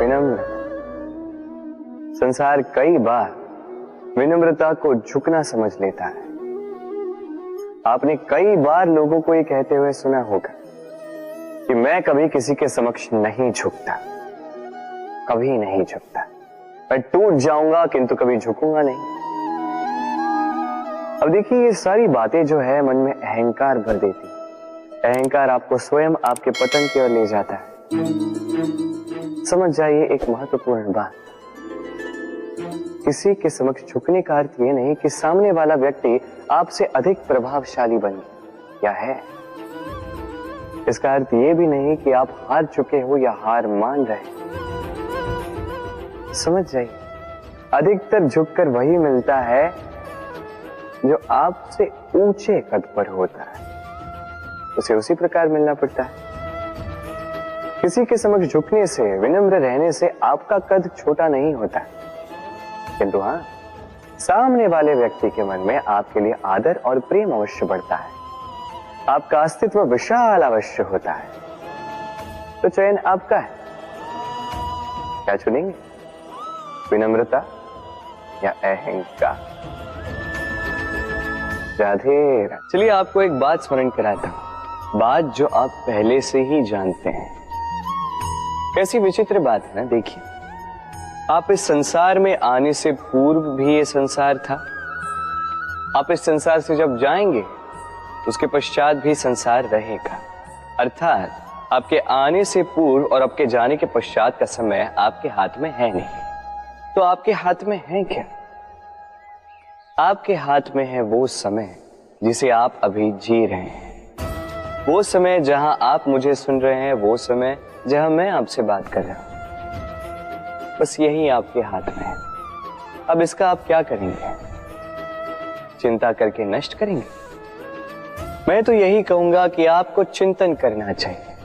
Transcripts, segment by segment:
विनम्र। संसार कई बार विनम्रता को झुकना समझ लेता है। आपने कई बार लोगों को ये कहते हुए सुना होगा कि मैं कभी किसी के समक्ष नहीं झुकता, कभी नहीं झुकता, मैं टूट जाऊंगा किंतु कभी झुकूंगा नहीं। अब देखिए, ये सारी बातें जो है मन में अहंकार भर देती। अहंकार आपको स्वयं आपके पतन की ओर ले जाता है। समझ जाइए एक महत्वपूर्ण बात, किसी के समक्ष झुकने का अर्थ ये नहीं कि सामने वाला व्यक्ति आपसे अधिक प्रभावशाली बन गया है। इसका अर्थ ये भी नहीं कि आप हार चुके हो या हार मान रहे। समझ जाइए, अधिकतर झुककर वही मिलता है जो आपसे ऊंचे कद पर होता है, उसे उसी प्रकार मिलना पड़ता है। किसी के समक्ष झुकने से, विनम्र रहने से आपका कद छोटा नहीं होता, किंतु हाँ, सामने वाले व्यक्ति के मन में आपके लिए आदर और प्रेम अवश्य बढ़ता है, आपका अस्तित्व विशाल अवश्य होता है। तो चयन आपका है, क्या चुनेंगे, विनम्रता या अहंकार? राधे राधे। चलिए आपको एक बात स्मरण कराता हूं, बात जो आप पहले से ही जानते हैं। कैसी विचित्र बात है ना। देखिए, आप इस संसार में आने से पूर्व भी ये संसार था, आप इस संसार से जब जाएंगे उसके पश्चात भी संसार रहेगा। अर्थात आपके आने से पूर्व और आपके जाने के पश्चात का समय आपके हाथ में है नहीं। तो आपके हाथ में है क्या? आपके हाथ में है वो समय जिसे आप अभी जी रहे हैं, वो समय जहां आप मुझे सुन रहे हैं, वो समय जहां मैं आपसे बात कर रहा हूं। बस यही आपके हाथ में है। अब इसका आप क्या करेंगे? चिंता करके नष्ट करेंगे? मैं तो यही कहूंगा कि आपको चिंतन करना चाहिए।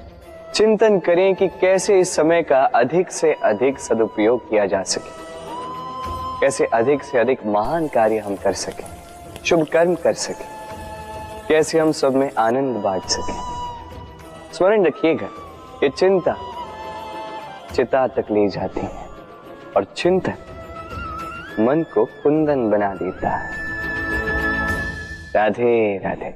चिंतन करें कि कैसे इस समय का अधिक से अधिक सदुपयोग किया जा सके, कैसे अधिक से अधिक महान कार्य हम कर सकें, शुभ कर्म कर सकें, कैसे हम सब में आनंद बांट सकें। स्मरण रखिएगा, ये चिंता चिता तक ले जाती है और चिंतन मन को कुंदन बना देता है। राधे राधे।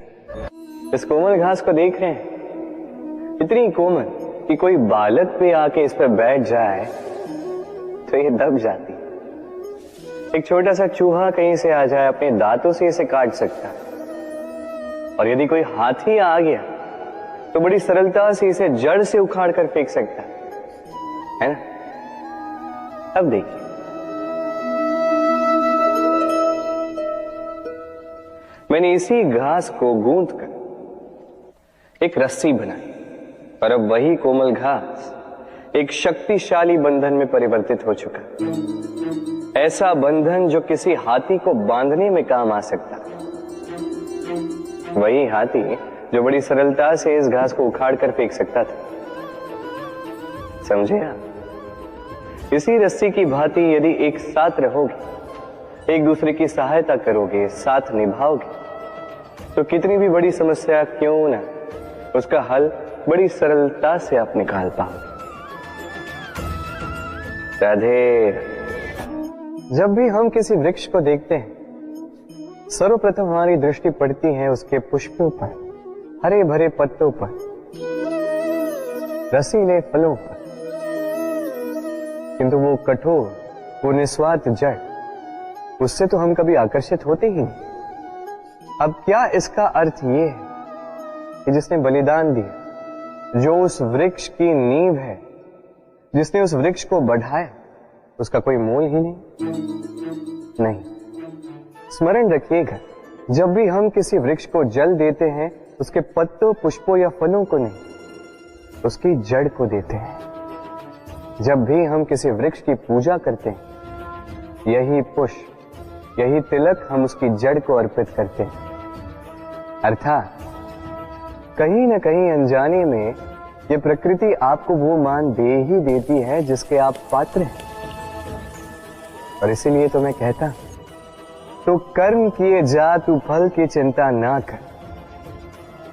इस कोमल घास को देख रहे हैं, इतनी कोमल कि कोई बालक भी आके इस पर बैठ जाए तो ये दब जाती। एक छोटा सा चूहा कहीं से आ जाए, अपने दांतों से इसे काट सकता है, और यदि कोई हाथी आ गया तो बड़ी सरलता से इसे जड़ से उखाड़ कर फेंक सकता है ना। अब देखिए, मैंने इसी घास को गूंथ कर एक रस्सी बनाई, और अब वही कोमल घास एक शक्तिशाली बंधन में परिवर्तित हो चुका। ऐसा बंधन जो किसी हाथी को बांधने में काम आ सकता। वही हाथी जो बड़ी सरलता से इस घास को उखाड़ कर फेंक सकता था। समझे आप? इसी रस्सी की भांति यदि एक साथ रहोगे, एक दूसरे की सहायता करोगे, साथ निभाओगे, तो कितनी भी बड़ी समस्या क्यों ना, उसका हल बड़ी सरलता से आप निकाल पाओगे। राधे। जब भी हम किसी वृक्ष को देखते हैं, सर्वप्रथम हमारी दृष्टि पड़ती है उसके पुष्पों पर, हरे भरे पत्तों पर, रसीले फलों पर, किंतु वो कठोर, वो निस्वार्थ जड़, उससे तो हम कभी आकर्षित होते ही नहीं। अब क्या इसका अर्थ ये है कि जिसने बलिदान दिया, जो उस वृक्ष की नींव है, जिसने उस वृक्ष को बढ़ाया, उसका कोई मोल ही नहीं। स्मरण रखिएगा, जब भी हम किसी वृक्ष को जल देते हैं, उसके पत्तों, पुष्पों या फलों को नहीं, उसकी जड़ को देते हैं। जब भी हम किसी वृक्ष की पूजा करते हैं, यही पुष्प, यही तिलक हम उसकी जड़ को अर्पित करते हैं। अर्थात कहीं न कहीं अनजाने में ये प्रकृति आपको वो मान दे ही देती है जिसके आप पात्र हैं। और इसीलिए तो मैं कहता, तो कर्म किए जा, तू फल की चिंता ना कर,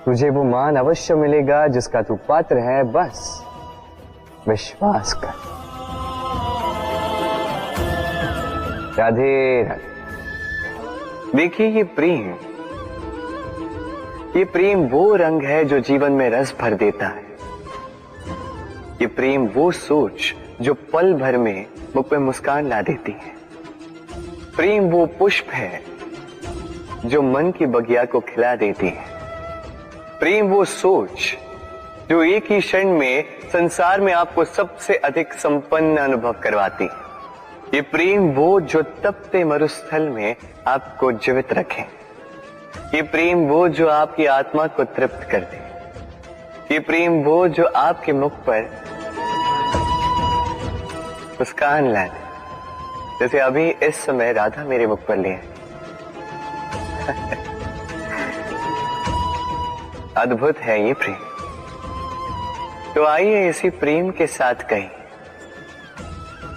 तुझे वो मान अवश्य मिलेगा जिसका तू पात्र है, बस विश्वास कर। राधे राधे। देखिए ये प्रेम वो रंग है जो जीवन में रस भर देता है। ये प्रेम वो सोच जो पल भर में मुख पे मुस्कान ला देती है। प्रेम वो पुष्प है जो मन की बगिया को खिला देती है। प्रेम वो सोच जो एक ही क्षण में संसार में आपको सबसे अधिक संपन्न अनुभव करवाती है। ये प्रेम वो जो तपते मरुस्थल में आपको जीवित रखे। ये प्रेम वो जो आपकी आत्मा को तृप्त कर दे। ये प्रेम वो जो आपके मुख पर मुस्कान ला दे, जैसे अभी इस समय राधा मेरे मुख पर ले आए। अद्भुत है ये प्रेम। तो आइए इसी प्रेम के साथ कहें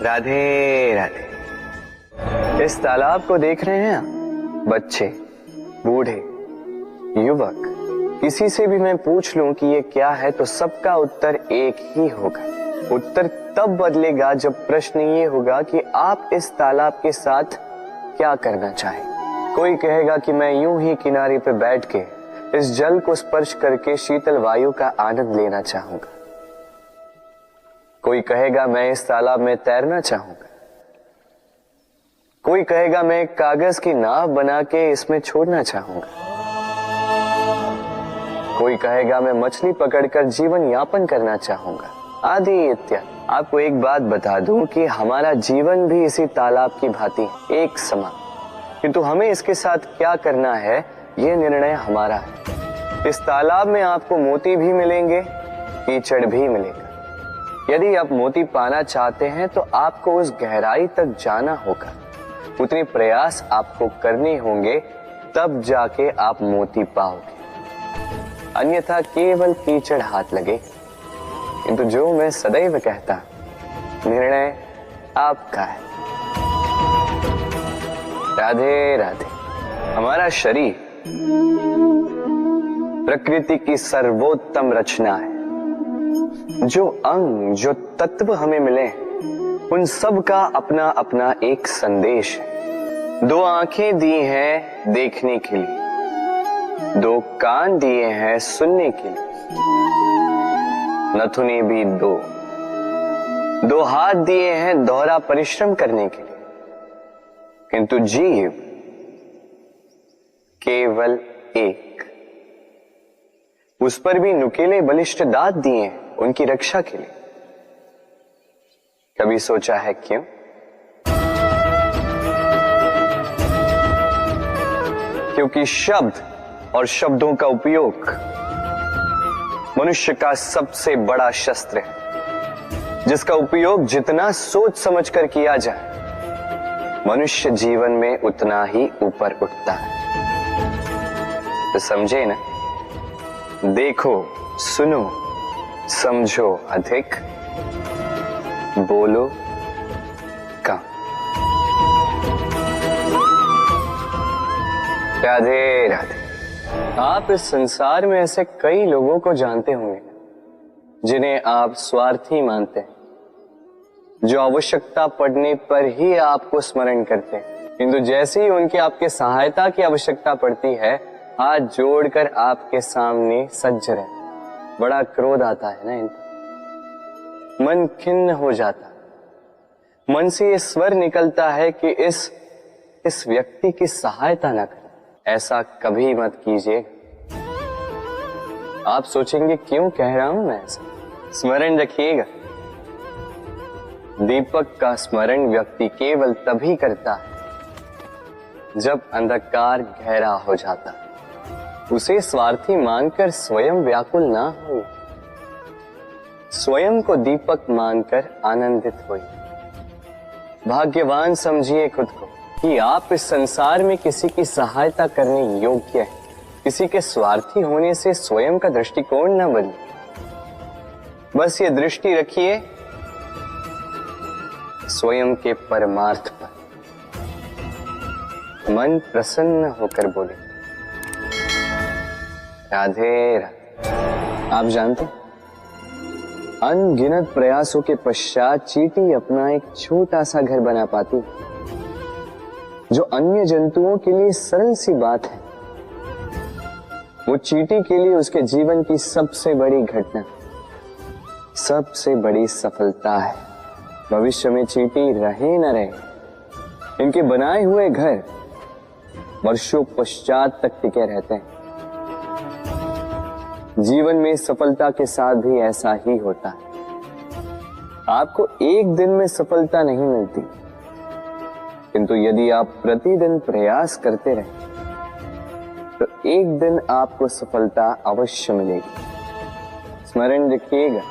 राधे राधे। इस तालाब को देख रहे हैं आप? बच्चे, बूढ़े, युवक, किसी से भी मैं पूछ लूं कि ये क्या है तो सबका उत्तर एक ही होगा। उत्तर तब बदलेगा जब प्रश्न ये होगा कि आप इस तालाब के साथ क्या करना चाहें। कोई कहेगा कि मैं यूं ही किनारे पे बैठ के इस जल को स्पर्श करके शीतल वायु का आनंद लेना चाहूंगा। कोई कहेगा मैं इस तालाब में तैरना चाहूंगा। कोई कहेगा मैं एक कागज की नाव बना के इसमें छोड़ना चाहूंगा। कोई कहेगा मैं मछली पकड़कर जीवन यापन करना चाहूंगा, आदि इत्यादि। आपको एक बात बता दूं कि हमारा जीवन भी इसी तालाब की भांति एक समान, किंतु हमें इसके साथ क्या करना है यह निर्णय हमारा है। इस तालाब में आपको मोती भी मिलेंगे, कीचड़ भी मिलेगा। यदि आप मोती पाना चाहते हैं तो आपको उस गहराई तक जाना होगा, उतने प्रयास आपको करने होंगे, तब जाके आप मोती पाओगे। अन्यथा केवल कीचड़ हाथ लगे। किंतु जो मैं सदैव कहता, निर्णय आपका है। राधे राधे। हमारा शरीर प्रकृति की सर्वोत्तम रचना है। जो अंग, जो तत्व हमें मिले, उन सब का अपना अपना एक संदेश है। दो आंखें दी हैं देखने के लिए, दो कान दिए हैं सुनने के लिए, नथुने भी दो हाथ दिए हैं दोहरा परिश्रम करने के लिए, किंतु जीव केवल एक। उस पर भी नुकीले बलिष्ठ दांत दिए हैं उनकी रक्षा के लिए। कभी सोचा है क्यों? क्योंकि शब्द और शब्दों का उपयोग मनुष्य का सबसे बड़ा शस्त्र है, जिसका उपयोग जितना सोच समझ कर किया जाए, मनुष्य जीवन में उतना ही ऊपर उठता है। तो समझे ना? देखो, सुनो, समझो अधिक, बोलो कम। राधे राधे। आप इस संसार में ऐसे कई लोगों को जानते होंगे जिन्हें आप स्वार्थी मानते हैं, जो आवश्यकता पड़ने पर ही आपको स्मरण करते हैं, किंतु जैसे ही उनकी आपके सहायता की आवश्यकता पड़ती है, हाथ जोड़कर आपके सामने सज्ज रहे। बड़ा क्रोध आता है ना इनको, मन खिन्न हो जाता, मन से ये स्वर निकलता है कि इस व्यक्ति की सहायता ना करें। ऐसा कभी मत कीजिए। आप सोचेंगे क्यों कह रहा हूं मैं ऐसा? स्मरण रखिएगा, दीपक का स्मरण व्यक्ति केवल तभी करता है जब अंधकार गहरा हो जाता है। उसे स्वार्थी मानकर स्वयं व्याकुल ना हो, स्वयं को दीपक मानकर आनंदित होइए। भाग्यवान समझिए खुद को कि आप इस संसार में किसी की सहायता करने योग्य हैं। किसी के स्वार्थी होने से स्वयं का दृष्टिकोण न बदले। बस ये दृष्टि रखिए स्वयं के परमार्थ पर। मन प्रसन्न होकर बोले राधे राधे। आप जानते हैं, अनगिनत प्रयासों के पश्चात चींटी अपना एक छोटा सा घर बना पाती, जो अन्य जंतुओं के लिए सरल सी बात है, वो चींटी के लिए उसके जीवन की सबसे बड़ी घटना, सबसे बड़ी सफलता है। भविष्य में चींटी रहे न रहे, इनके बनाए हुए घर वर्षों पश्चात तक टिके रहते हैं। जीवन में सफलता के साथ भी ऐसा ही होता है। आपको एक दिन में सफलता नहीं मिलती, किंतु यदि आप प्रतिदिन प्रयास करते रहे तो एक दिन आपको सफलता अवश्य मिलेगी। स्मरण रखिएगा,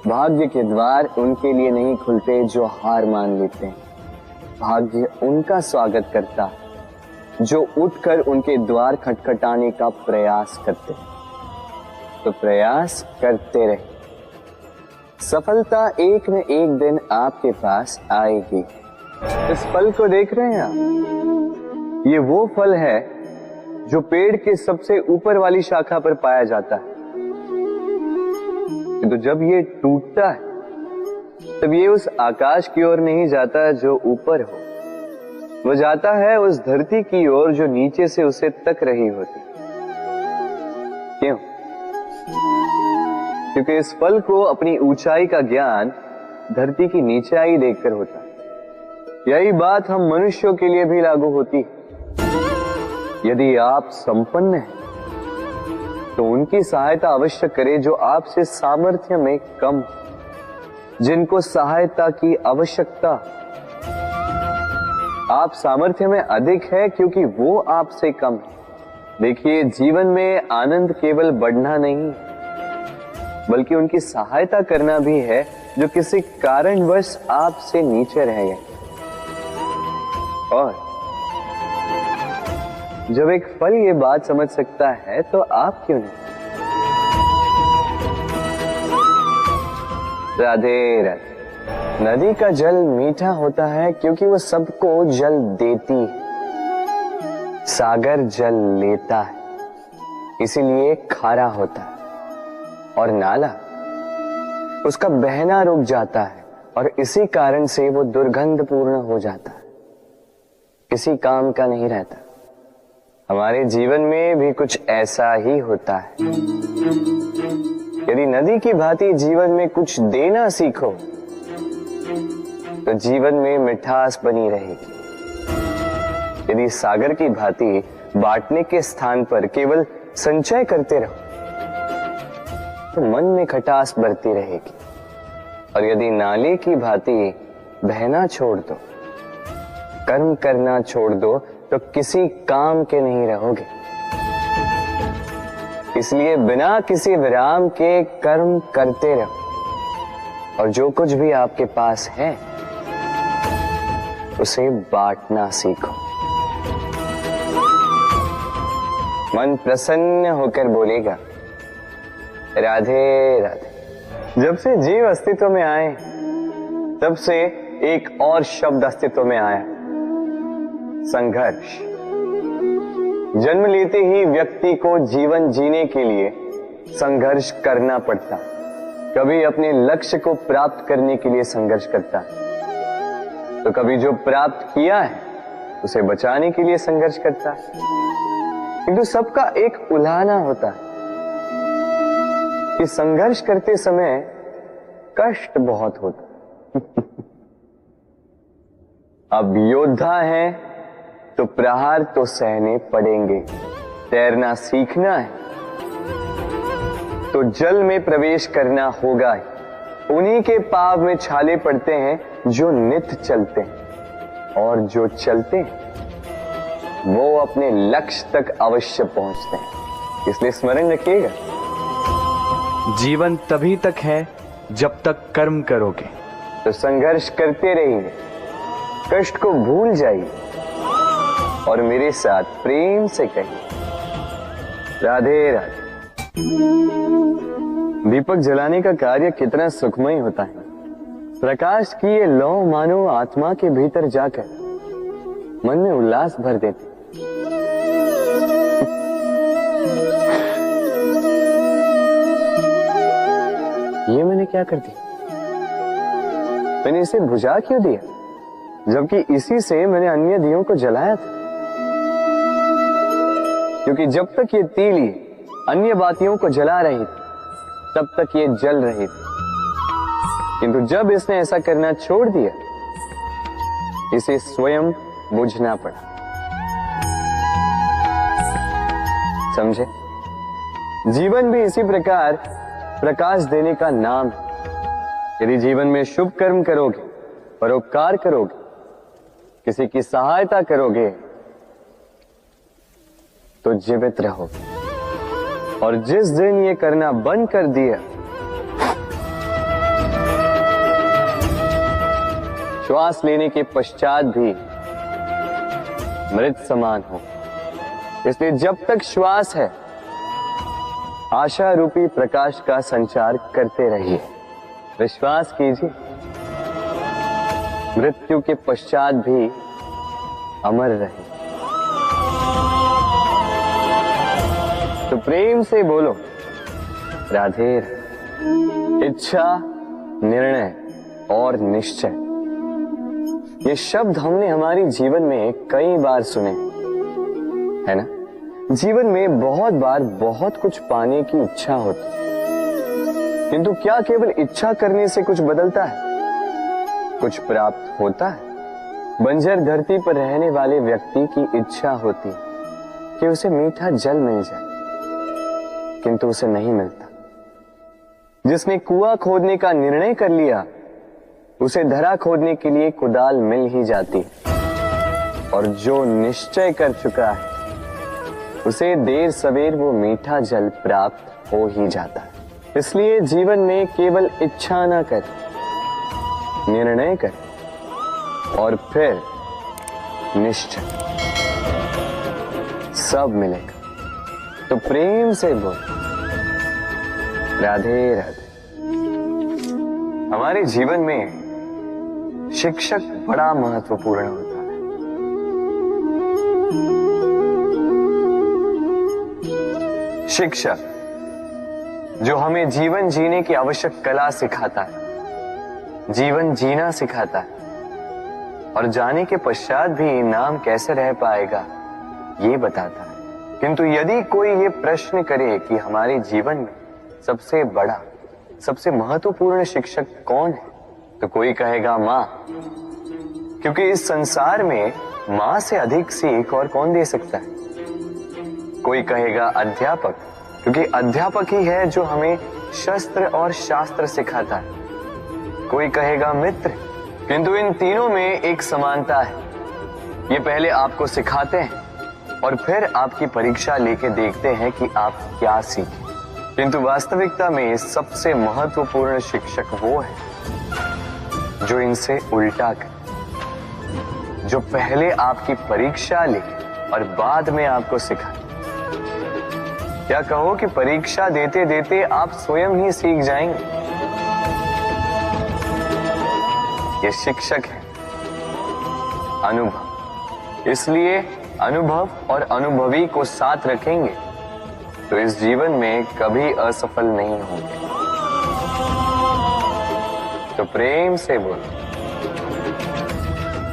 भाग्य के द्वार उनके लिए नहीं खुलते जो हार मान लेते हैं। भाग्य उनका स्वागत करता है जो उठकर उनके द्वार खटखटाने का प्रयास करते हैं। तो प्रयास करते रहे, सफलता एक न एक दिन आपके पास आएगी। इस फल को देख रहे हैं आप? ये वो फल है जो पेड़ के सबसे ऊपर वाली शाखा पर पाया जाता है। तो जब ये टूटता है तब ये उस आकाश की ओर नहीं जाता जो ऊपर हो, वो जाता है उस धरती की ओर जो नीचे से उसे तक रही होती। क्यों? क्योंकि इस फल को अपनी ऊंचाई का ज्ञान धरती की नीचाई देखकर होता है। यही बात हम मनुष्यों के लिए भी लागू होती है। यदि आप संपन्न हैं तो उनकी सहायता अवश्य करें जो आपसे सामर्थ्य में कम, जिनको सहायता की आवश्यकता। आप सामर्थ्य में अधिक है क्योंकि वो आपसे कम है। देखिए, जीवन में आनंद केवल बढ़ना नहीं बल्कि उनकी सहायता करना भी है जो किसी कारणवश आपसे नीचे रह गए। और जब एक फल ये बात समझ सकता है तो आप क्यों नहीं? राधे राधे। नदी का जल मीठा होता है क्योंकि वो सबको जल देती है। सागर जल लेता है इसीलिए खारा होता है, और नाला उसका बहना रुक जाता है और इसी कारण से वो दुर्गंधपूर्ण हो जाता है, किसी काम का नहीं रहता। हमारे जीवन में भी कुछ ऐसा ही होता है। यदि नदी की भांति जीवन में कुछ देना सीखो तो जीवन में मिठास बनी रहेगी। यदि सागर की भांति बांटने के स्थान पर केवल संचय करते रहो तो मन में खटास बढ़ती रहेगी। और यदि नाले की भांति बहना छोड़ दो, कर्म करना छोड़ दो तो किसी काम के नहीं रहोगे। इसलिए बिना किसी विराम के कर्म करते रहो और जो कुछ भी आपके पास है उसे बांटना सीखो। मन प्रसन्न होकर बोलेगा राधे राधे। जब से जीव अस्तित्व में आए तब से एक और शब्द अस्तित्व में आया, संघर्ष। जन्म लेते ही व्यक्ति को जीवन जीने के लिए संघर्ष करना पड़ता। कभी अपने लक्ष्य को प्राप्त करने के लिए संघर्ष करता है, तो कभी जो प्राप्त किया है उसे बचाने के लिए संघर्ष करता है। किंतु सबका एक उल्हाना होता है कि संघर्ष करते समय कष्ट बहुत होता। अब योद्धा है तो प्रहार तो सहने पड़ेंगे। तैरना सीखना है तो जल में प्रवेश करना होगा। उन्हीं के पाव में छाले पड़ते हैं जो नित्य चलते हैं, और जो चलते हैं वो अपने लक्ष्य तक अवश्य पहुंचते हैं। इसलिए स्मरण रखिएगा, जीवन तभी तक है जब तक कर्म करोगे। तो संघर्ष करते रहिए, कष्ट को भूल जाइए और मेरे साथ प्रेम से कहिए राधे राधे। दीपक जलाने का कार्य कितना सुखमय होता है। प्रकाश की ये लौ मानो आत्मा के भीतर जाकर मन में उल्लास भर देते। ये मैंने क्या कर दिया? मैंने इसे बुझा क्यों दिया? जबकि इसी से मैंने अन्य दियों को जलाया था। क्योंकि जब तक ये तीली अन्य बातियों को जला रही थी तब तक ये जल रही थी, किंतु जब इसने ऐसा करना छोड़ दिया इसे स्वयं बुझना पड़ा। समझे? जीवन भी इसी प्रकार प्रकाश देने का नाम है। यदि जीवन में शुभ कर्म करोगे, परोपकार करोगे, किसी की सहायता करोगे तो जीवित रहोगे। और जिस दिन ये करना बंद कर दिया, श्वास लेने के पश्चात भी मृत समान हो। इसलिए जब तक श्वास है आशा रूपी प्रकाश का संचार करते रहिए। विश्वास कीजिए मृत्यु के पश्चात भी अमर रहे। तो प्रेम से बोलो राधे। इच्छा, निर्णय और निश्चय, ये शब्द हमने हमारे जीवन में कई बार सुने, है ना? जीवन में बहुत बार बहुत कुछ पाने की इच्छा होती, किंतु क्या केवल इच्छा करने से कुछ बदलता है? कुछ प्राप्त होता है? बंजर धरती पर रहने वाले व्यक्ति की इच्छा होती कि उसे मीठा जल मिल जाए, किंतु उसे नहीं मिलता। जिसने कुआं खोदने का निर्णय कर लिया उसे धरा खोदने के लिए कुदाल मिल ही जाती, और जो निश्चय कर चुका है उसे देर सवेर वो मीठा जल प्राप्त हो ही जाता है। इसलिए जीवन में केवल इच्छा ना कर, निर्णय कर और फिर निश्चय, सब मिलेगा। तो प्रेम से बोल राधे राधे। हमारे जीवन में शिक्षक बड़ा महत्वपूर्ण होता है। शिक्षक जो हमें जीवन जीने की आवश्यक कला सिखाता है, जीवन जीना सिखाता है, और जाने के पश्चात भी नाम कैसे रह पाएगा ये बताता है। किंतु यदि कोई ये प्रश्न करे कि हमारे जीवन में सबसे बड़ा, सबसे महत्वपूर्ण शिक्षक कौन है, तो कोई कहेगा माँ, क्योंकि इस संसार में माँ से अधिक सीख और कौन दे सकता है। कोई कहेगा अध्यापक, क्योंकि अध्यापक ही है जो हमें शस्त्र और शास्त्र सिखाता है। कोई कहेगा मित्र, किंतु इन तीनों में एक समानता है, ये पहले आपको सिखाते हैं और फिर आपकी परीक्षा लेके देखते हैं कि आप क्या सीखे। किंतु वास्तविकता में सबसे महत्वपूर्ण शिक्षक वो है जो इनसे उल्टा करे, जो पहले आपकी परीक्षा ले और बाद में आपको सिखाए। क्या कहो कि परीक्षा देते देते आप स्वयं ही सीख जाएंगे। ये शिक्षक है अनुभव। इसलिए अनुभव और अनुभवी को साथ रखेंगे तो इस जीवन में कभी असफल नहीं होंगे। तो प्रेम से बोलो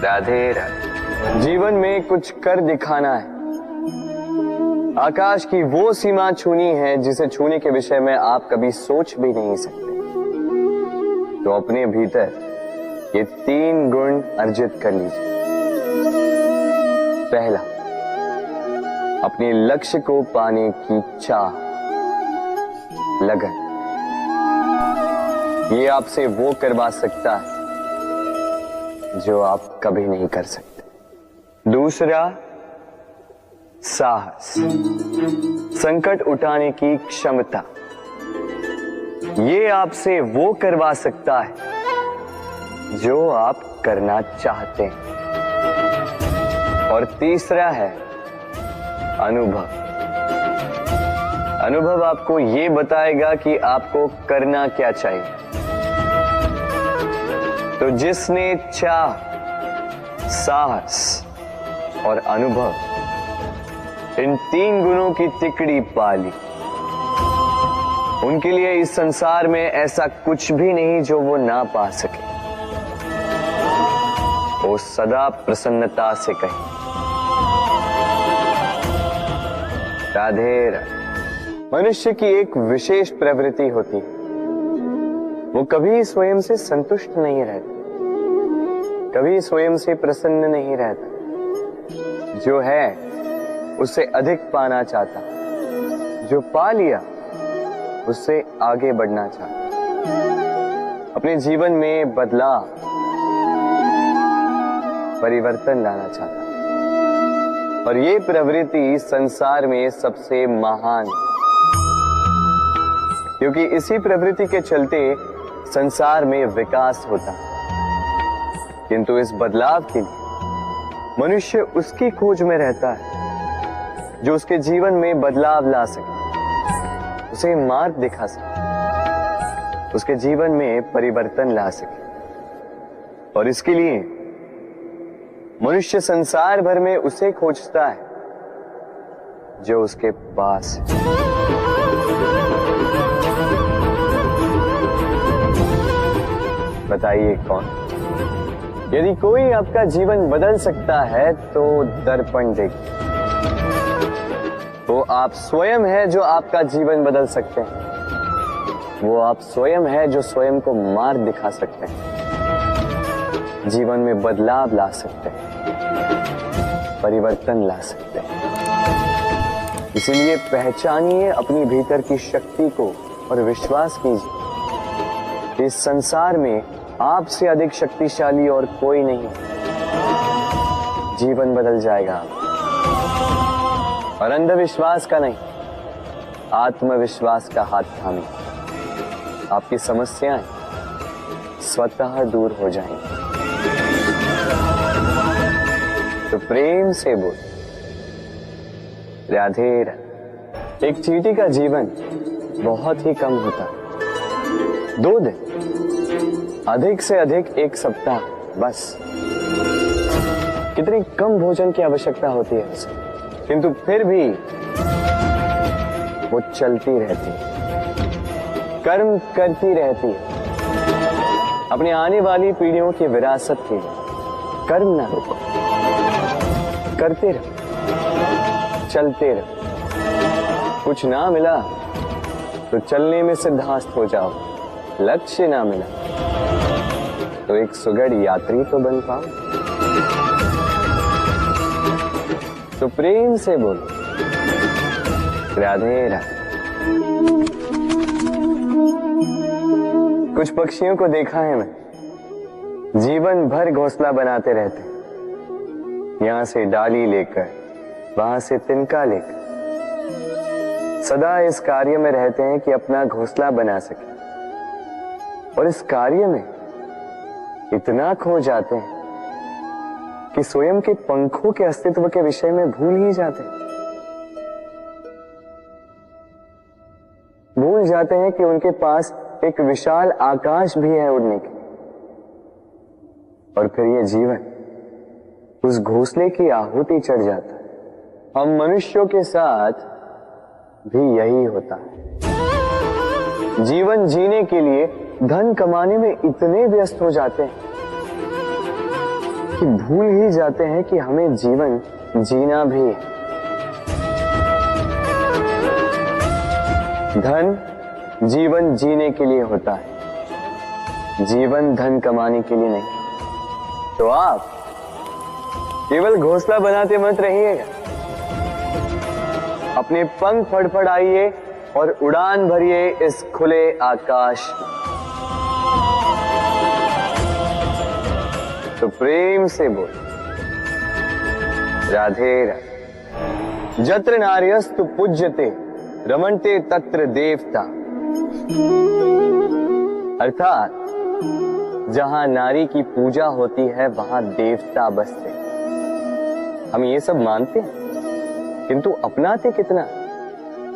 राधे राधे। जीवन में कुछ कर दिखाना है। आकाश की वो सीमा छूनी है जिसे छूने के विषय में आप कभी सोच भी नहीं सकते। तो अपने भीतर ये 3 गुण अर्जित कर लीजिए। पहला, अपने लक्ष्य को पाने की चाह, लगन। ये आपसे वो करवा सकता है जो आप कभी नहीं कर सकते। दूसरा, साहस, संकट उठाने की क्षमता। ये आपसे वो करवा सकता है जो आप करना चाहते हैं। और तीसरा है अनुभव। अनुभव आपको ये बताएगा कि आपको करना क्या चाहिए। तो जिसने चाह, साहस और अनुभव, इन 3 गुणों की तिकड़ी पाली, उनके लिए इस संसार में ऐसा कुछ भी नहीं जो वो ना पा सके। वो सदा प्रसन्नता से कहे, राधे राधे। मनुष्य की एक विशेष प्रवृत्ति होती है, वो कभी स्वयं से संतुष्ट नहीं रहता, कभी स्वयं से प्रसन्न नहीं रहता। जो है उससे अधिक पाना चाहता, जो पा लिया उससे आगे बढ़ना चाहता, अपने जीवन में बदलाव, परिवर्तन लाना चाहता। और ये प्रवृत्ति संसार में सबसे महान है, क्योंकि इसी प्रवृत्ति के चलते संसार में विकास होता है। किंतु इस बदलाव के लिए मनुष्य उसकी खोज में रहता है जो उसके जीवन में बदलाव ला सके, उसे मार्ग दिखा सके, उसके जीवन में परिवर्तन ला सके। और इसके लिए मनुष्य संसार भर में उसे खोजता है जो उसके पास है। बताइए कौन? यदि कोई आपका जीवन बदल सकता है तो दर्पण देखिए। वो आप स्वयं है जो आपका जीवन बदल सकते हैं। वो आप स्वयं है जो स्वयं को मार्ग दिखा सकते हैं, जीवन में बदलाव ला सकते हैं, परिवर्तन ला सकते हैं। इसलिए पहचानिए अपनी भीतर की शक्ति को और विश्वास कीजिए, इस संसार में आपसे अधिक शक्तिशाली और कोई नहीं। जीवन बदल जाएगा और अंधविश्वास का नहीं, आत्मविश्वास का हाथ थामिए। आपकी समस्याएं स्वतः दूर हो जाएंगी। तो प्रेम से बोल, राधे राधे। एक चींटी का जीवन बहुत ही कम होता है, 2 दिन, अधिक से अधिक 1 सप्ताह, बस। कितनी कम भोजन की आवश्यकता होती है उसे, किंतु फिर भी वो चलती रहती है, कर्म करती रहती है, अपनी आने वाली पीढ़ियों की विरासत के लिए। कर्म ना रुको, करते रहो, चलते रहो। कुछ ना मिला तो चलने में सिद्धांत हो जाओ, लक्ष्य ना मिला तो एक सुगढ़ यात्री तो बन पाओ। तो प्रेम से बोलो, राधे राधे। कुछ पक्षियों को देखा है मैं, जीवन भर घोंसला बनाते रहते, यहां से डाली लेकर, वहां से तिनका लेकर, सदा इस कार्य में रहते हैं कि अपना घोंसला बना सके। और इस कार्य में इतना खो जाते हैं कि स्वयं के पंखों के अस्तित्व के विषय में भूल ही जाते हैं। भूल जाते हैं कि उनके पास एक विशाल आकाश भी है उड़ने के। और फिर ये जीवन उस घोंसले की आहुति चढ़ जाता है। हम मनुष्यों के साथ भी यही होता है। जीवन जीने के लिए धन कमाने में इतने व्यस्त हो जाते हैं कि भूल ही जाते हैं कि हमें जीवन जीना भी है। धन जीवन जीने के लिए होता है, जीवन धन कमाने के लिए नहीं। तो आप केवल घोंसला बनाते मत रहिएगा, अपने पंख फड़फड़ाइए और उड़ान भरिए इस खुले आकाश। तो प्रेम से बोल, राधे राधे। जत्र नार्यस्तु पूज्यते रमन्ते तत्र देवता। अर्थात जहां नारी की पूजा होती है वहां देवता बसते। हम ये सब मानते हैं किंतु अपनाते कितना?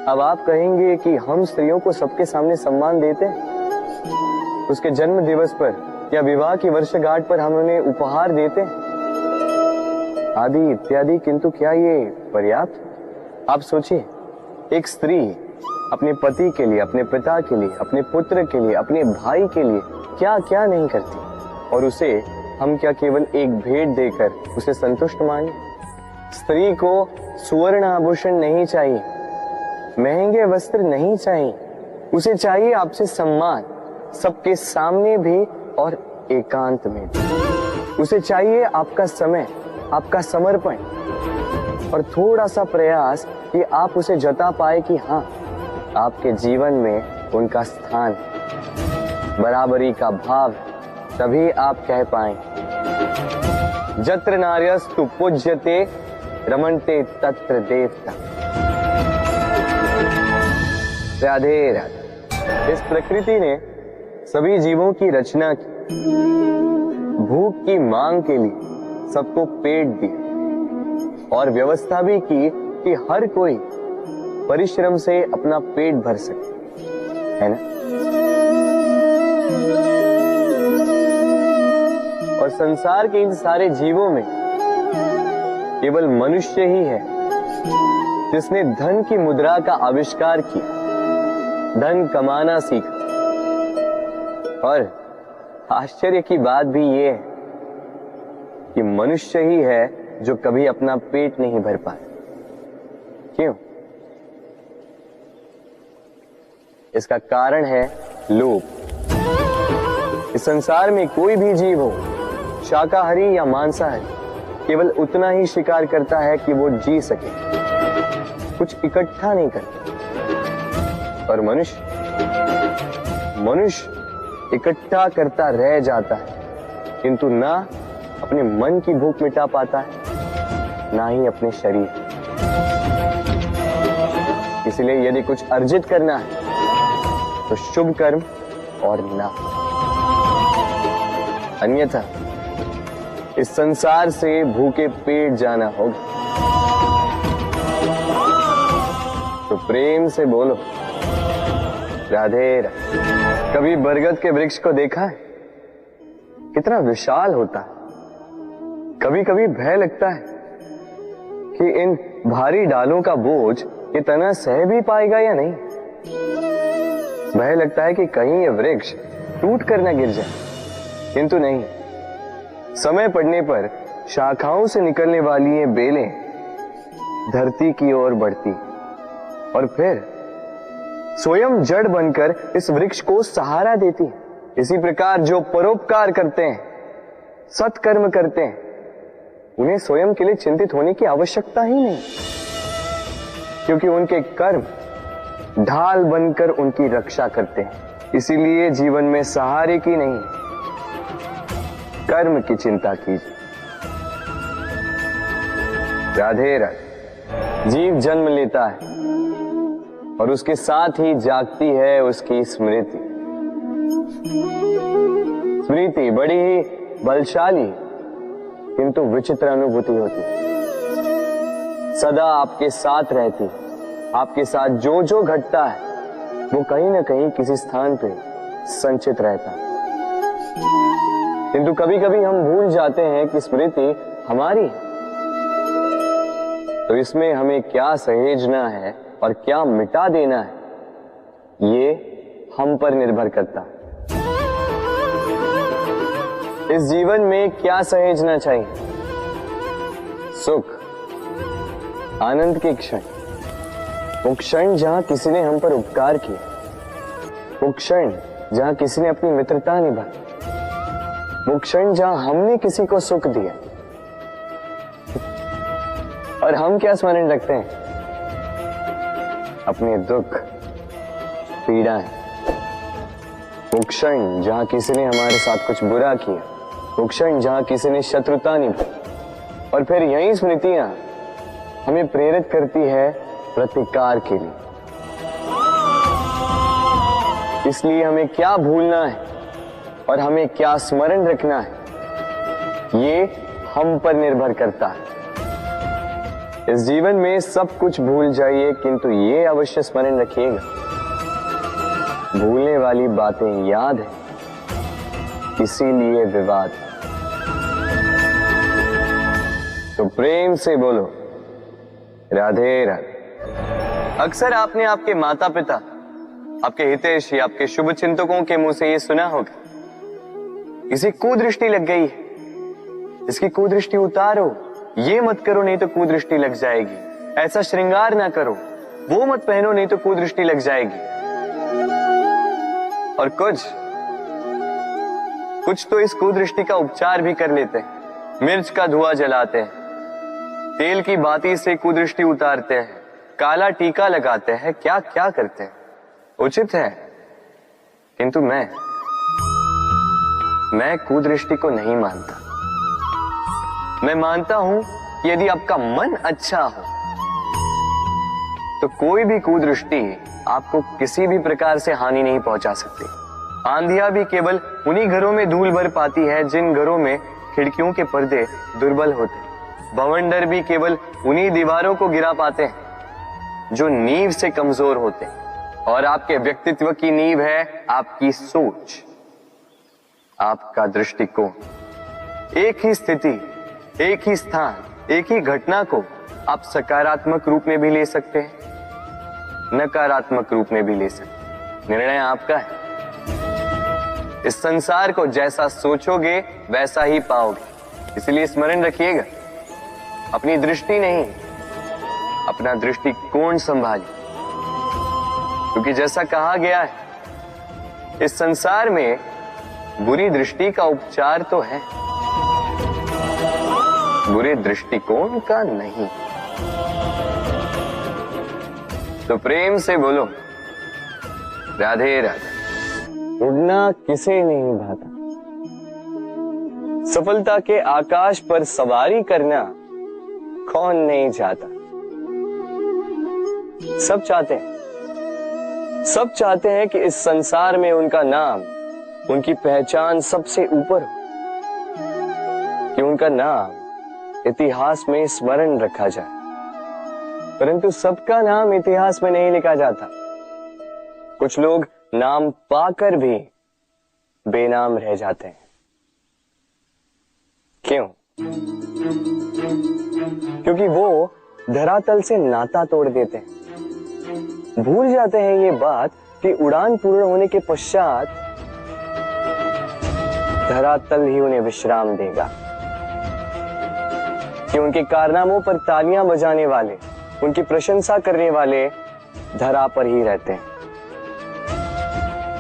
अब आप कहेंगे कि हम स्त्रियों को सबके सामने सम्मान देते हैं, उसके जन्म दिवस पर या विवाह की वर्षगांठ पर हम उन्हें उपहार देते हैं, आदि इत्यादि, किंतु क्या ये पर्याप्त? आप सोचिए, एक स्त्री अपने पति के लिए, अपने पिता के लिए, अपने पुत्र के लिए, अपने भाई के लिए क्या क्या नहीं करती, और उसे हम क्या केवल एक भेंट देकर उसे संतुष्ट माने? स्त्री को सुवर्ण आभूषण नहीं चाहिए, महंगे वस्त्र नहीं चाहिए, उसे चाहिए आपसे सम्मान, सबके सामने भी और एकांत में भी। उसे चाहिए आपका समय, आपका समर्पण और थोड़ा सा प्रयास कि आप उसे जता पाए कि हाँ, आपके जीवन में उनका स्थान, बराबरी का भाव, तभी आप कह पाए जत्र नार्यस्तु पूज्यते रमन्ते तत्र देवता। राधे राधे। इस प्रकृति ने सभी जीवों की रचना की, भूख की मांग के लिए सबको पेट दिया और व्यवस्था भी की कि हर कोई परिश्रम से अपना पेट भर सके, है ना? और संसार के इन सारे जीवों में केवल मनुष्य ही है जिसने धन की मुद्रा का आविष्कार किया, धन कमाना सीखा। और आश्चर्य की बात भी ये है कि मनुष्य ही है जो कभी अपना पेट नहीं भर पाया। क्यों? इसका कारण है लोभ। इस संसार में कोई भी जीव हो, शाकाहारी या मांसाहारी, केवल उतना ही शिकार करता है कि वो जी सके, कुछ इकट्ठा नहीं करता। और मनुष्य इकट्ठा करता रह जाता है, किंतु ना अपने मन की भूख मिटा पाता है, ना ही अपने शरीर। इसलिए यदि कुछ अर्जित करना है तो शुभ कर्म और ना, अन्यथा इस संसार से भूखे पेट जाना होगा। तो प्रेम से बोलो राधे राधे। कभी बरगद के वृक्ष को देखा है? कितना विशाल होता है। कभी कभी भय लगता है कि इन भारी डालों का बोझ ये तना सह भी पाएगा या नहीं। भय लगता है कि कहीं ये वृक्ष टूट कर न गिर जाए, किंतु नहीं। समय पड़ने पर शाखाओं से निकलने वाली ये बेलें धरती की ओर बढ़ती और फिर स्वयं जड़ बनकर इस वृक्ष को सहारा देती है। इसी प्रकार जो परोपकार करते हैं, सत्कर्म करते हैं, उन्हें स्वयं के लिए चिंतित होने की आवश्यकता ही नहीं, क्योंकि उनके कर्म ढाल बनकर उनकी रक्षा करते हैं। इसीलिए जीवन में सहारे की नहीं, कर्म की चिंता कीजिए। राधे राधे। जीव जन्म लेता है और उसके साथ ही जागती है उसकी स्मृति। स्मृति बड़ी ही बलशाली किंतु विचित्र अनुभूति होती है। सदा आपके साथ रहती, आपके साथ जो जो घटता है वो कहीं ना कहीं किसी स्थान पे संचित रहता है। किंतु कभी कभी हम भूल जाते हैं कि स्मृति हमारी है। तो इसमें हमें क्या सहेजना है और क्या मिटा देना है, ये हम पर निर्भर करता है। इस जीवन में क्या सहेजना चाहिए? सुख, आनंद के क्षण, वो क्षण जहां किसी ने हम पर उपकार किया, वो क्षण जहां किसी ने अपनी मित्रता निभाई, वो क्षण जहां हमने किसी को सुख दिया। और हम क्या स्मरण रखते हैं? अपने दुख, पीड़ाएं। वो क्षण जहां किसी ने हमारे साथ कुछ बुरा किया, वो क्षण जहां किसी ने शत्रुता निभाई। और फिर यही स्मृतियां हमें प्रेरित करती है प्रतिकार के लिए। इसलिए हमें क्या भूलना है और हमें क्या स्मरण रखना है, ये हम पर निर्भर करता है। इस जीवन में सब कुछ भूल जाइए, किंतु ये अवश्य स्मरण रखिएगा, भूलने वाली बातें याद है, इसीलिए विवाद। तो प्रेम से बोलो राधे राधे। अक्सर आपने आपके माता पिता, आपके हितैषी, आपके शुभ चिंतकों के मुंह से ये सुना होगा, किसी कुदृष्टि लग गई है, इसकी कुदृष्टि उतारो, ये मत करो नहीं तो कुदृष्टि लग जाएगी, ऐसा श्रृंगार ना करो, वो मत पहनो नहीं तो कुदृष्टि लग जाएगी। और कुछ तो इस कुदृष्टि का उपचार भी कर लेते हैं। मिर्च का धुआं जलाते हैं, तेल की बाती से कुदृष्टि उतारते हैं, काला टीका लगाते हैं, क्या क्या करते हैं। उचित है, किंतु मैं कुदृष्टि को नहीं मानता। मैं मानता हूं कि यदि आपका मन अच्छा हो तो कोई भी कुदृष्टि आपको किसी भी प्रकार से हानि नहीं पहुंचा सकती। आंधियां भी केवल उन्हीं घरों में धूल भर पाती है जिन घरों में खिड़कियों के पर्दे दुर्बल होते। भवंडर भी केवल उन्हीं दीवारों को गिरा पाते हैं जो नींव से कमजोर होते हैं। और आपके व्यक्तित्व की नींव है आपकी सोच, आपका दृष्टिकोण। एक ही स्थिति, एक ही स्थान, एक ही घटना को आप सकारात्मक रूप में भी ले सकते हैं, नकारात्मक रूप में भी ले सकते हैं। निर्णय आपका है। इस संसार को जैसा सोचोगे वैसा ही पाओगे। इसलिए स्मरण रखिएगा, अपनी दृष्टि नहीं, अपना दृष्टिकोण संभालिए। क्योंकि जैसा कहा गया है, इस संसार में बुरी दृष्टि का उपचार तो है, बुरे दृष्टिकोण का नहीं। तो प्रेम से बोलो, राधे राधे। उड़ना किसे नहीं भाता, सफलता के आकाश पर सवारी करना कौन नहीं चाहता। सब चाहते हैं कि इस संसार में उनका नाम, उनकी पहचान सबसे ऊपर हो, कि उनका नाम इतिहास में स्मरण रखा जाए। परंतु सबका नाम इतिहास में नहीं लिखा जाता। कुछ लोग नाम पाकर भी बेनाम रह जाते हैं। क्यों? क्योंकि वो धरातल से नाता तोड़ देते हैं। भूल जाते हैं ये बात कि उड़ान पूर्ण होने के पश्चात धरातल ही उन्हें विश्राम देगा, कि उनके कारनामों पर तालियां बजाने वाले, उनकी प्रशंसा करने वाले धरा पर ही रहते हैं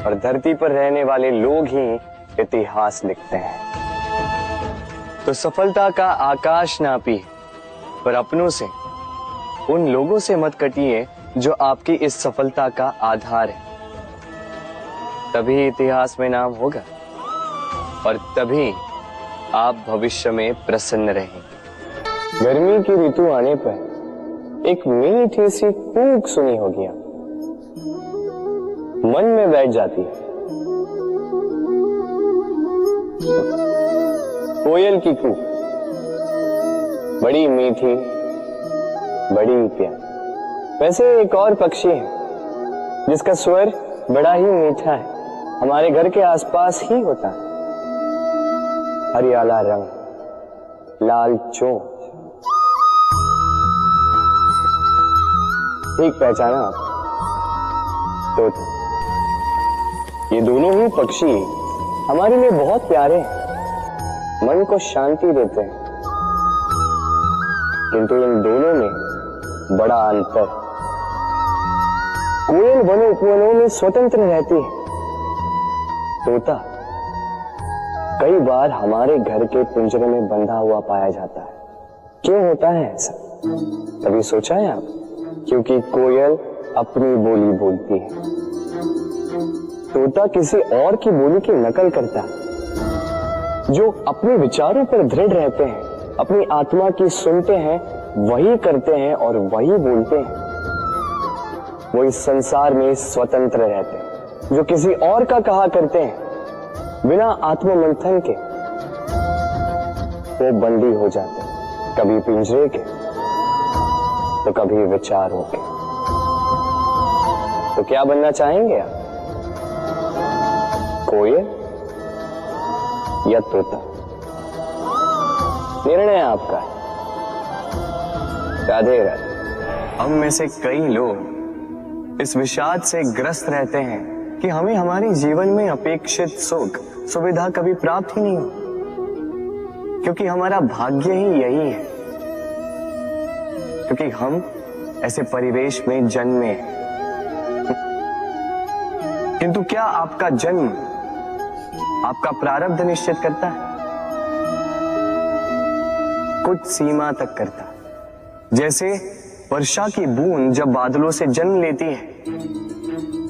और धरती पर रहने वाले लोग ही इतिहास लिखते हैं। तो सफलता का आकाश नापिए, पर अपनों से, उन लोगों से मत कटिए जो आपकी इस सफलता का आधार है। तभी इतिहास में नाम होगा और तभी आप भविष्य में प्रसन्न रहेंगे। गर्मी की ऋतु आने पर एक मीठी सी कूक सुनी होगी, आप मन में बैठ जाती है। कोयल की कूक, बड़ी मीठी, बड़ी प्यारी। वैसे एक और पक्षी है जिसका स्वर बड़ा ही मीठा है, हमारे घर के आसपास ही होता है। हरियाला रंग, लाल चोंच। ठीक पहचाना आप? तोता। ये दोनों ही पक्षी हमारे लिए बहुत प्यारे हैं, मन को शांति देते हैं। किंतु इन दोनों में बड़ा अंतर। कोयल वनों उपवनों में स्वतंत्र रहती है, तोता कई बार हमारे घर के पिंजरे में बंधा हुआ पाया जाता है। क्यों होता है ऐसा? कभी सोचा है आप? क्योंकि कोयल अपनी बोली बोलती है, तोता किसी और की बोली की नकल करता है। जो अपने विचारों पर दृढ़ रहते हैं, अपनी आत्मा की सुनते हैं, वही करते हैं और वही बोलते हैं, वो इस संसार में स्वतंत्र रहते हैं। जो किसी और का कहा करते हैं बिना आत्ममंथन के, वो बंदी हो जाते हैं, कभी पिंजरे के तो कभी विचारों के। तो क्या बनना चाहेंगे आप? कोयल या तोता? निर्णय आपका है। राधे राधे। हम में से कई लोग इस विषाद से ग्रस्त रहते हैं कि हमें हमारे जीवन में अपेक्षित सुख सुविधा कभी प्राप्त ही नहीं हो। क्योंकि हमारा भाग्य ही यही है, क्योंकि हम ऐसे परिवेश में जन्मे हैं। किंतु क्या आपका जन्म आपका प्रारब्ध निश्चित करता है? कुछ सीमा तक करता है। जैसे वर्षा की बूंद जब बादलों से जन्म लेती है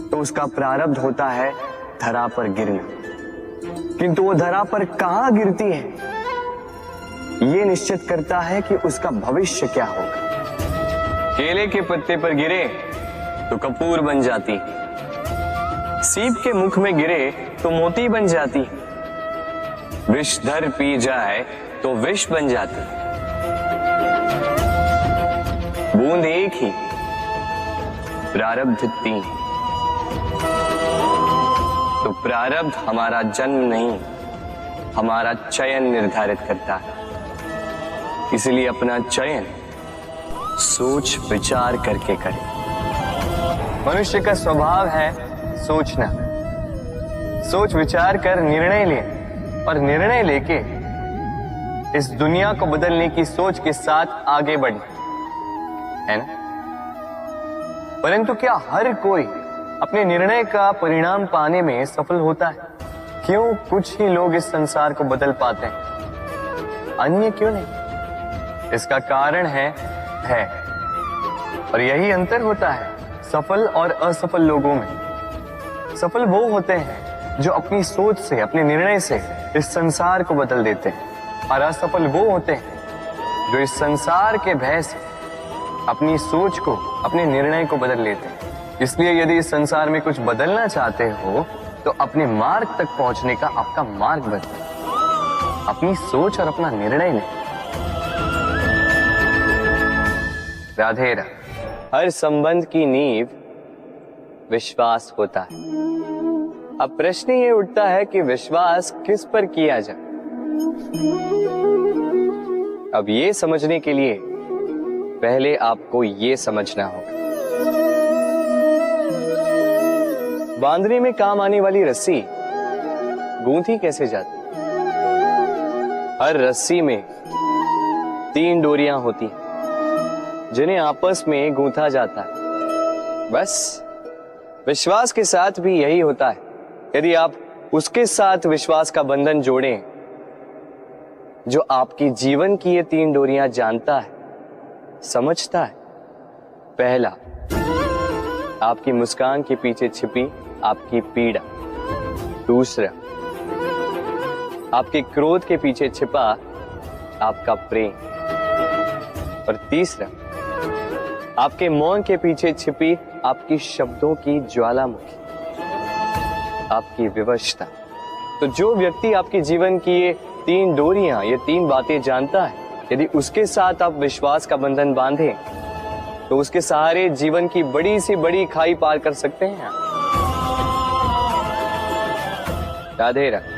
तो उसका प्रारब्ध होता है धरा पर गिरना, किंतु वो धरा पर कहां गिरती है ये निश्चित करता है कि उसका भविष्य क्या होगा। केले के पत्ते पर गिरे तो कपूर बन जाती, सीप के मुख में गिरे तो मोती बन जाती, विषधर पी जाए तो विष बन जाती। बूंद एक ही, प्रारब्ध तीन। तो प्रारब्ध हमारा जन्म नहीं, हमारा चयन निर्धारित करता है। इसलिए अपना चयन सोच विचार करके करें। मनुष्य का स्वभाव है सोचना, सोच विचार कर निर्णय ले और निर्णय लेके इस दुनिया को बदलने की सोच के साथ आगे बढ़े, है ना? परंतु क्या हर कोई अपने निर्णय का परिणाम पाने में सफल होता है? क्यों कुछ ही लोग इस संसार को बदल पाते हैं, अन्य क्यों नहीं? इसका कारण है भय, और यही अंतर होता है सफल और असफल लोगों में। सफल वो होते हैं जो अपनी सोच से, अपने निर्णय से इस संसार को बदल देते हैं, और असफल वो होते हैं जो इस संसार के भय से अपनी सोच को, अपने निर्णय को बदल लेते हैं। इसलिए यदि इस संसार में कुछ बदलना चाहते हो तो अपने मार्ग तक पहुंचने का आपका मार्ग बदलो, अपनी सोच और अपना निर्णय लें। राधे राधे। हर संबंध की नींव विश्वास होता है। अब प्रश्न ये उठता है कि विश्वास किस पर किया जाए। अब ये समझने के लिए पहले आपको ये समझना होगा, बांधने में काम आने वाली रस्सी गूंथी कैसे जाती? हर रस्सी में 3 डोरियां होती हैं जिन्हें आपस में गूंथा जाता है। बस विश्वास के साथ भी यही होता है। यदि आप उसके साथ विश्वास का बंधन जोड़ें जो आपकी जीवन की ये 3 डोरियां जानता है, समझता है। पहला, आपकी मुस्कान के पीछे छिपी आपकी पीड़ा। दूसरा, आपके क्रोध के पीछे छिपा आपका प्रेम। और तीसरा, आपके मौन के पीछे छिपी आपकी शब्दों की ज्वालामुखी, आपकी विवशता। तो जो व्यक्ति आपके जीवन की ये 3 डोरियां, ये 3 बातें जानता है, यदि उसके साथ आप विश्वास का बंधन बांधें तो उसके सहारे जीवन की बड़ी से बड़ी खाई पार कर सकते हैं। राधे राधे।